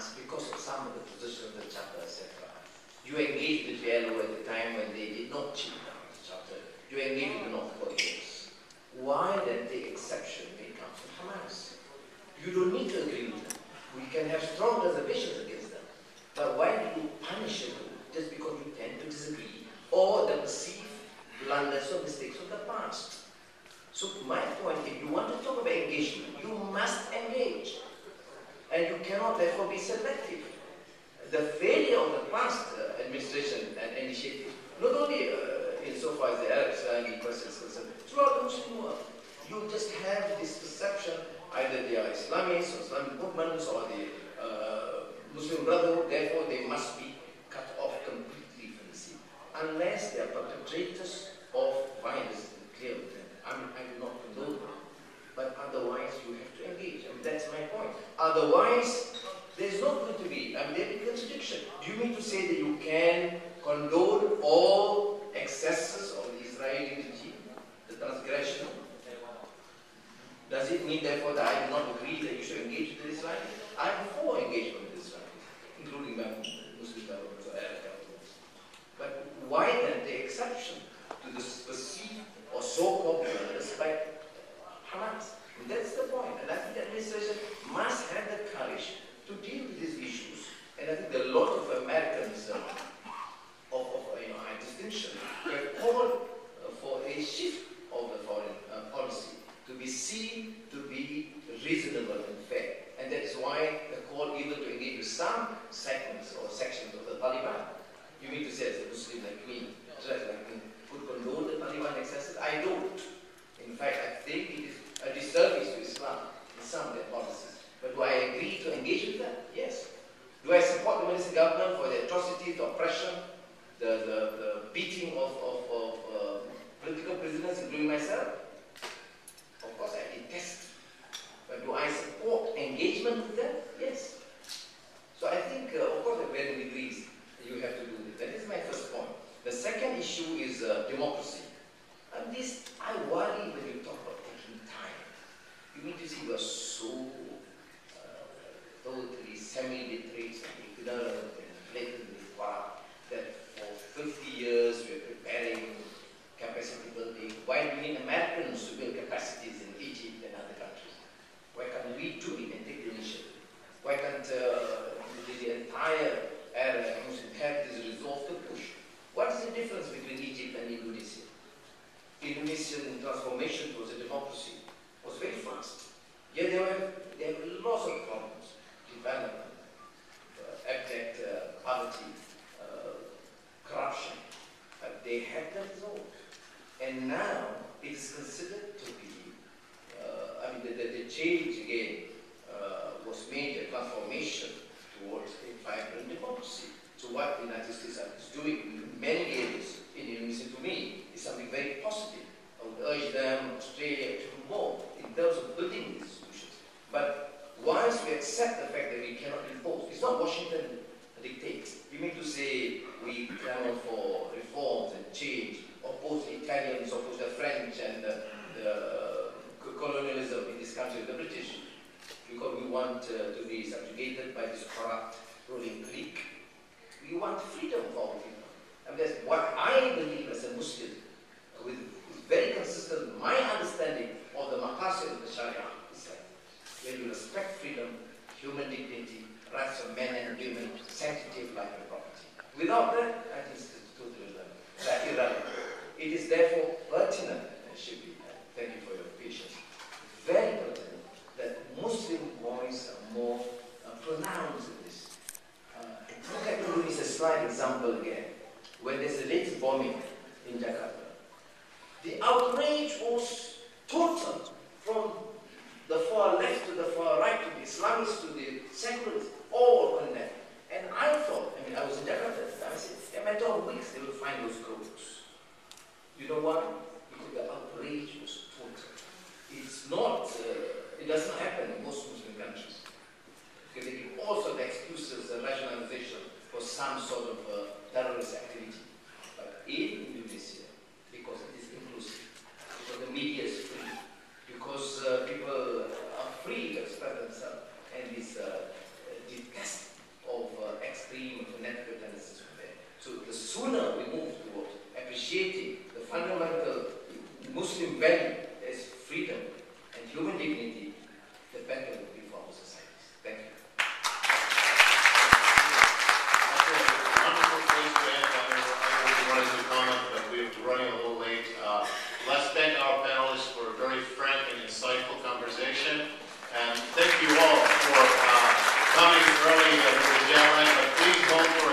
past, because of some of the positions of the chapter, etc. You engaged with PLO at the time when they did not cheat down the chapter. You engaged with the North Koreans. Why then take exception when it comes to Hamas? You don't need to agree with them. We can have strong reservations against them. But why do you punish a group just because you tend to disagree or the perceived blunders or mistakes of the past? So my point, if you want to talk about engagement, you must engage. And you cannot therefore be selective. The failure of the past administration and initiative, not only insofar as the Arab-Islamic question is concerned, throughout the Muslim world, you just have this perception, either they are Islamists or Islamic movements or the Muslim Brotherhood, therefore they must be cut off completely from the scene. Unless they are perpetrators of violence, clear with them. I do not condone them. But otherwise, you have to engage. I mean, that's my point. Otherwise, there's not going to be, there'll be contradiction. Do you mean to say that you can condone all excesses of the Israeli regime, the transgression? Does it mean, therefore, that I do not agree that you should engage with the Israelis? I'm for engagement with the Israelis, including Muslim governments or Arab governments. But why then the exception to this perceived or so-called blunders by Hamas? And that's the point. And I think the administration must have the courage to deal with these issues. And I think a lot of Americans of high distinction have called for a shift of the foreign policy to be seen to be reasonable and fair. And that is why the call even to engage with some segments or sections of the Taliban. You mean to say as a Muslim like me, could condone the Taliban excesses? I don't. In fact, I think it is a disservice to Islam in some of their policies. But do I agree to engage with them? Yes. Do I support the Minister government for the atrocities, the oppression, the beating of political prisoners, including myself? Of course, I detest. But do I support engagement with them? Yes. So I think, of course, at varying degrees, you have to do this. That is my first point. The second issue is democracy. And this, I worry when you talk about taking time. You mean to see we are so totally semi-literate and ignorant and blatantly corrupt that for 50 years we are preparing capacity building. Why do we need Americans to build capacities in Egypt and other countries? Why can't we do it and take the initiative? Why can't the entire area of Muslim have this resolve to push? What is the difference between Egypt and Indonesia? Indonesian transformation towards a democracy was very fast. Yet they have lots of problems. Development, abject poverty, corruption. They had them resolved. And now it is considered to be, the change again was made, a transformation towards a vibrant democracy. So what the United States is doing in many areas in Indonesia, to me, is something very positive. I would urge them, Australia, to do more in terms of building these institutions. But once we accept the fact that we cannot impose, it's not Washington dictates. You mean to say we clamor for reforms and change, oppose the Italians, oppose the French and the colonialism in this country, the British, because we want to be subjugated by this corrupt ruling clique. We want freedom for our people. And that's what I believe as a Muslim, with very consistent, my understanding of the maqasid of the Sharia is like, where you respect freedom, human dignity, rights of men and women, sanctity of life and property. Without that, I think it's totally irrelevant. It is therefore pertinent, and should be, thank you for your patience, very pertinent that Muslim voice are more pronounced in this. Look at Indonesia, slide example again. When there's the latest bombing in Jakarta, the outrage was total, from the far left to the far right, to the Islamists, to the secularists, all condemned. And I thought, I was in Jakarta at the time, I said, in a matter of weeks, they will find those groups. You know why? Because the outrage was total. It's not, it doesn't happen in most Muslim countries. Because they give all sorts of excuses and rationalization for some sort of terrorist activity. But in Indonesia, because it is inclusive, because the media is free, because people are free to express themselves, and this appreciating the fundamental Muslim value as freedom and human dignity, the better it will be for our societies. Thank you. That's a wonderful place to end. I really wanted to comment, but we're running a little late. Let's thank our panelists for a very frank and insightful conversation. And thank you all for coming early to the jet lag, but please vote for